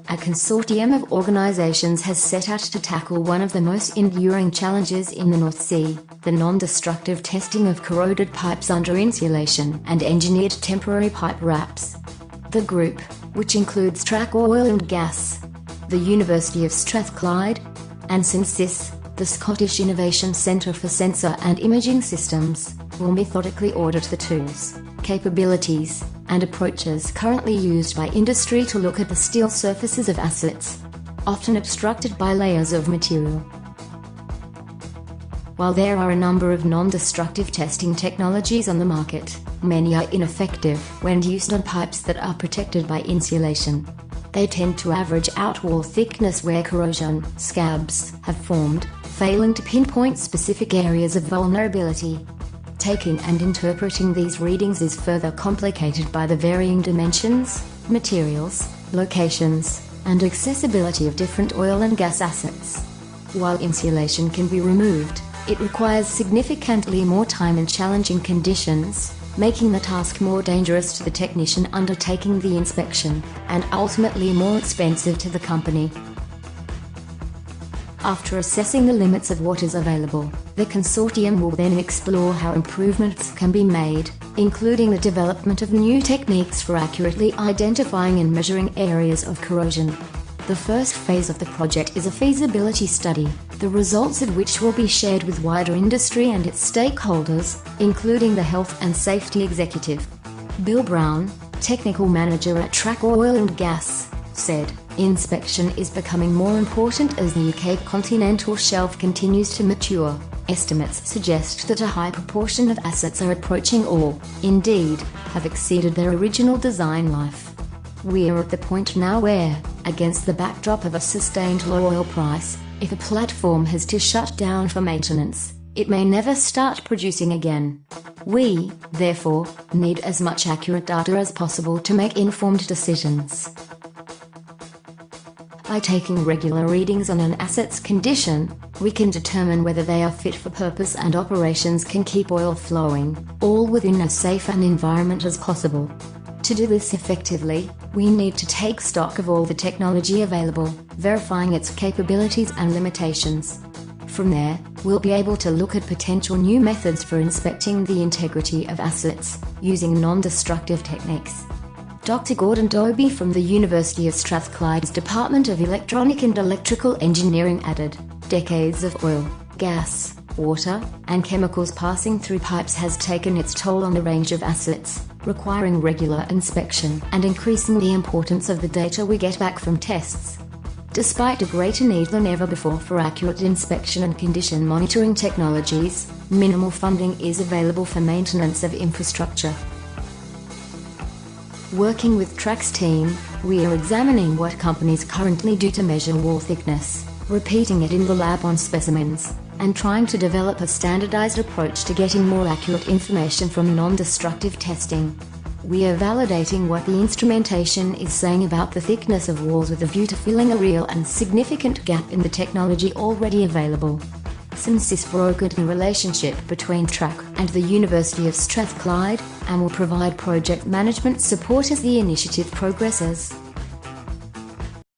A consortium of organisations has set out to tackle one of the most enduring challenges in the North Sea, the non-destructive testing of corroded pipes under insulation and engineered temporary pipe wraps. The group, which includes TRAC Oil Gas, the University of Strathclyde, and CENSIS, the Scottish Innovation Centre for Sensor and Imaging Systems, will methodically audit the tools, capabilities, and approaches currently used by industry to look at the steel surfaces of assets, often obstructed by layers of material. While there are a number of non-destructive testing technologies on the market, many are ineffective when used on pipes that are protected by insulation. They tend to average out wall thickness where corrosion scabs have formed, failing to pinpoint specific areas of vulnerability. Taking and interpreting these readings is further complicated by the varying dimensions, materials, locations, and accessibility of different oil and gas assets. While insulation can be removed, it requires significantly more time and challenging conditions, making the task more dangerous to the technician undertaking the inspection, and ultimately more expensive to the company. After assessing the limits of what is available, the consortium will then explore how improvements can be made, including the development of new techniques for accurately identifying and measuring areas of corrosion. The first phase of the project is a feasibility study, the results of which will be shared with wider industry and its stakeholders, including the Health and Safety Executive. Bill Brown, Technical Manager at TRAC Oil Gas, said, "Inspection is becoming more important as the UK continental shelf continues to mature. Estimates suggest that a high proportion of assets are approaching or, indeed, have exceeded their original design life. We are at the point now where, against the backdrop of a sustained low oil price, if a platform has to shut down for maintenance, it may never start producing again. We, therefore, need as much accurate data as possible to make informed decisions." By taking regular readings on an asset's condition, we can determine whether they are fit for purpose and operations can keep oil flowing, all within as safe an environment as possible. To do this effectively, we need to take stock of all the technology available, verifying its capabilities and limitations. From there, we'll be able to look at potential new methods for inspecting the integrity of assets, using non-destructive techniques. Dr. Gordon Dobie from the University of Strathclyde's Department of Electronic and Electrical Engineering added, "Decades of oil, gas, water, and chemicals passing through pipes has taken its toll on a range of assets, requiring regular inspection and increasing the importance of the data we get back from tests. Despite a greater need than ever before for accurate inspection and condition monitoring technologies, minimal funding is available for maintenance of infrastructure." Working with TRAC's team, we are examining what companies currently do to measure wall thickness, repeating it in the lab on specimens, and trying to develop a standardized approach to getting more accurate information from non-destructive testing. We are validating what the instrumentation is saying about the thickness of walls with a view to filling a real and significant gap in the technology already available. CENSIS brokered a relationship between TRAC and the University of Strathclyde, and will provide project management support as the initiative progresses.